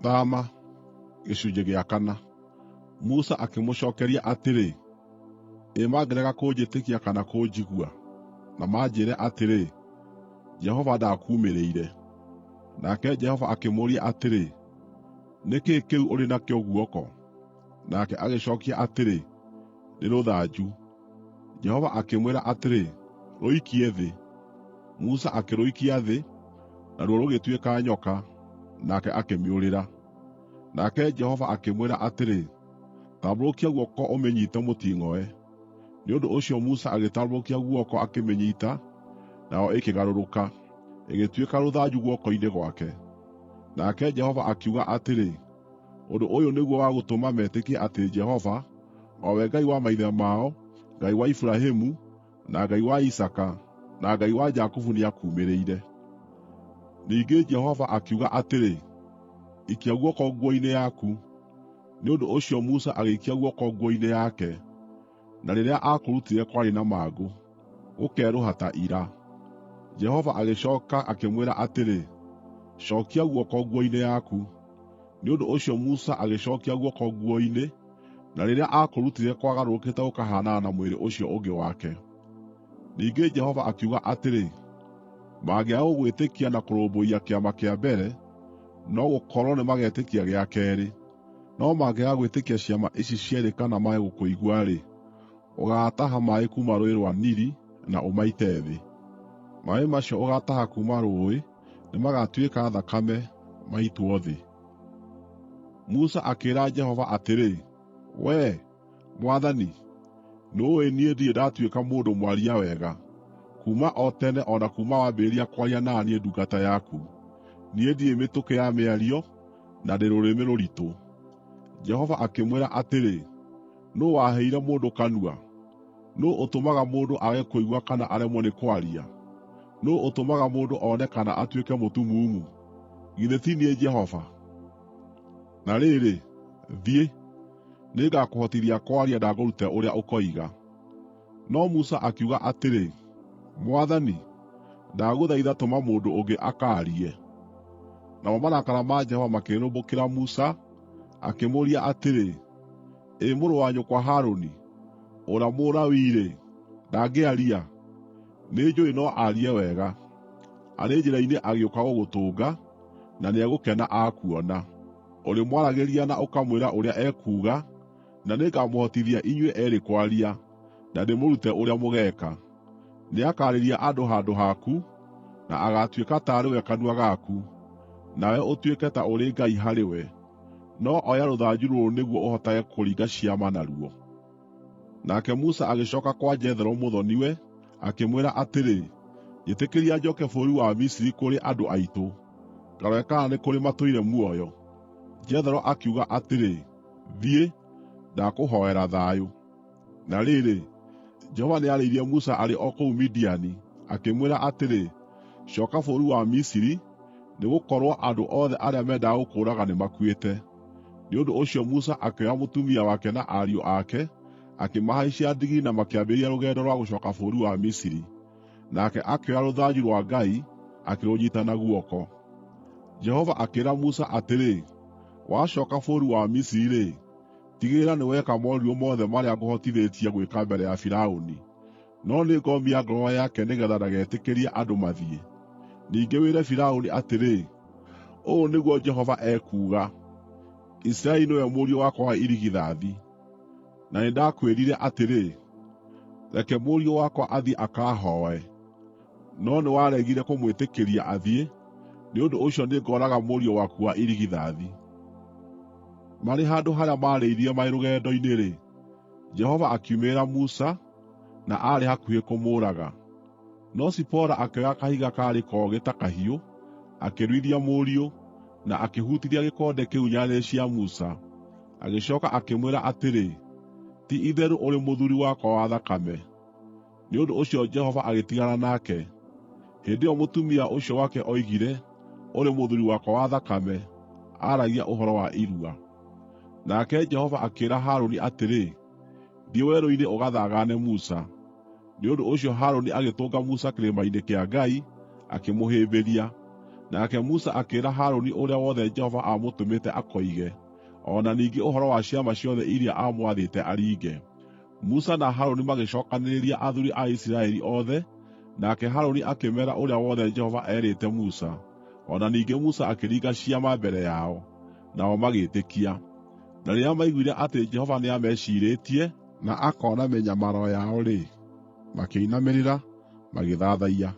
Thama gĩcunjĩ gĩa 4. Musa akĩmũcookeria atĩrĩ, ĩ mangĩrega kũnjĩtĩkia kana kũnjigua, na manjĩre atĩrĩ, Jehova ndakuumĩrĩire. Nake Jehova akĩmũũria atĩrĩ, nĩ kĩĩ kĩu ũrĩ nakĩo guoko? Nake agĩcookia atĩrĩ, nĩ rũthanju. Jehova akĩmwĩra atĩrĩ, rũikie thĩ. Musa akĩrũikia thĩ, naruo rũgĩtuĩka nyoka, nake akĩmĩũrĩra. Nake Jehova akĩmwĩra atĩrĩ, tambũrũkia guoko ũmĩnyiite mũting'oe. Nĩ ũndũ ũcio Musa agĩtambũrũkia guoko akĩmĩnyiita, nayo ĩkĩgarũrũka, ĩgĩtuĩka rũthanju guoko-inĩ gwake. Nake Jehova akiuga atĩrĩ, ũndũ ũyũ nĩguo wa gũtũma metĩkie atĩ Jehova, o we Ngai wa maithe mao, Ngai wa Iburahĩmu, na Ngai wa Isaaka, na Ngai wa Jakubu nĩakuumĩrĩire. Ningĩ Jehova akiuga atĩrĩ, ikia guoko nguo-inĩ yaku. Nĩ ũndũ ũcio Musa agĩikia guoko nguo-inĩ yake, na rĩrĩa aakũrutire kwarĩ na mangũ, gũkerũha ta ira. Jehova agĩcooka akĩmwĩra atĩrĩ, cookia guoko nguo-inĩ yaku. Nĩ ũndũ ũcio Musa agĩcookia guoko nguo-inĩ, na rĩrĩa aakũrutire kwagarũrũkĩte gũkahaanana na mwĩrĩ ũcio ũngĩ wake. Ningĩ Jehova akiuga atĩrĩ, mangĩaga gũgwĩtĩkia na kũrũmbũiya kĩama kĩa mbere, no gũkorwo nĩ magetĩkia gĩa keerĩ. No mangĩaga gwĩtĩkia ciama ici cierĩ kana mage gũkũigua-rĩ, ũgaataha maaĩ kuuma rũũĩ rwa Nili na ũmaite thĩ. Maaĩ macio ũgaataha kuuma rũũĩ nĩmagatuĩka thakame, maitwo thĩ. Musa akĩĩra Jehova atĩrĩ, wee, Mwathani, nĩũĩ niĩ ndirĩ ndatuĩka mũndũ mwaria wega, kuuma o tene o na kuuma wambĩrĩria kwaria na niĩ ndungata yaku. Niĩ ndirĩ mĩtũkĩ ya mĩario, na ndĩ rũrĩmĩ rũritũ. Jehova akĩmwĩra atĩrĩ, nũũ waheire mũndũ kanua? Nũũ ũtũmaga mũndũ age kũigua kana aremwo nĩ kwaria? Nũũ ũtũmaga mũndũ one kana atuĩke mũtumumu? Githĩ ti niĩ Jehova? Na rĩrĩ, thiĩ, nĩngakũhotithia kwaria na ngũrute ũrĩa ũkoiga. No Musa akiuga atĩrĩ, Mwathani, ndagũthaitha tũma mũndũ ũngĩ akaarie. Namo marakara ma Jehova makĩrĩrĩmbũkĩra Musa, akĩmũũria atĩrĩ, ĩ mũrũ wa nyũkwa Harũni, ũrĩa Mũlawii-rĩ, ndangĩaria? Nĩnjũũĩ no aarie wega. Arĩ njĩra-inĩ agĩũka gũgũtũnga, na nĩegũkena akuona. Ũrĩmwaragĩria na ũkamwĩra ũrĩa ekuuga, na nĩngamũhotithia inyuĩ eerĩ kwaria, na ndĩmũrute ũrĩa mũgeeka. Nĩakaarĩria andũ handũ haku, na agaatuĩka taarĩ we kanua gaku, nawe ũtuĩke ta ũrĩ Ngai harĩ we. No oya rũthanju rũrũ nĩguo ũhotage kũringa ciama naruo. Nake Musa agĩcooka kwa Jethero mũthoni-we, akĩmwĩra atĩrĩ, njĩtĩkĩria njooke bũrũri wa Misiri kũrĩ andũ aitũ, ngarore kana nĩ kũrĩ matũire muoyo. Jethero akiuga atĩrĩ, thiĩ, ndakũhoera thayũ. Na rĩrĩ, Jehova nĩarĩirie Musa arĩ o kũu Midiani, akĩmwĩra atĩrĩ, cooka bũrũri wa Misiri, nĩgũkorwo andũ othe arĩa mendaga gũkũũraga nĩmakuĩte. Nĩ ũndũ ũcio Musa akĩoya mũtumia wake na ariũ ake, akĩmahaicia ndigiri na makĩambĩrĩria rũgendo rwa gũcooka bũrũri wa Misiri. Nake akĩoya rũthanju rwa Ngai, akĩrũnyiita na guoko. Jehova akĩĩra Musa atĩrĩ, wacooka bũrũri wa Misiri-rĩ, tigĩrĩra nĩweka morirũ mothe marĩa ngũhotithĩtie gwĩka mbere ya Firaũni. No nĩngomia ngoro yake nĩgeetha ndagetĩkĩrie andũ mathiĩ. Ningĩ wĩre Firaũni atĩrĩ, ũũ nĩguo Jehova ekuuga, Isiraeli nĩwe mũriũ wakwa wa irigithathi. Na nĩndakwĩrire atĩrĩ, reke mũriũ wakwa athiĩ akahooe. No nĩwaregire kũmwĩtĩkĩria athiĩ, nĩ ũndũ ũcio nĩngooraga mũriũ waku wa irigithathi. Marĩ handũ harĩa maarĩirie marĩ rũgendo-inĩ-rĩ, Jehova akiumĩrĩra Musa, na aarĩ hakuhĩ kũmũũraga. No Zipora akĩoya kahiga kaarĩ koogĩ ta kahiũ, akĩruithia mũriũ, na akĩhutithia gĩkonde kĩu nyarĩrĩ cia Musa. Agĩcooka akĩmwĩra atĩrĩ, ti-itherũ ũrĩ mũthuuri wakwa wa thakame. Nĩ ũndũ ũcio Jehova agĩtigana nake. Hĩndĩ ĩyo mũtumia ũcio wake oigire, ũrĩ mũthuuri wakwa wa thakame, aaragia ũhoro wa irua. Nake Jehova akĩĩra Harũni atĩrĩ, thiĩ werũ-inĩ ũgathaagane Musa. Nĩ ũndũ ũcio Harũni agĩtũnga Musa kĩrĩma-inĩ kĩa Ngai, akĩmũhĩmbĩria. Nake Musa akĩĩra Harũni ũrĩa wothe Jehova aamũtũmĩte akoige, o na ningĩ ũhoro wa ciama ciothe iria aamwathĩte aringe. Musa na Harũni magĩcookanĩrĩria athuuri a Isiraeli othe, nake Harũni akĩmeera ũrĩa wothe Jehova eerĩte Musa. O na ningĩ Musa akĩringa ciama mbere yao, nao magĩĩtĩkia. Na rĩrĩa maiguire atĩ Jehova nĩameciirĩtie na akoona mĩnyamaro yao-rĩ, makĩinamĩrĩra, magĩthathaiya.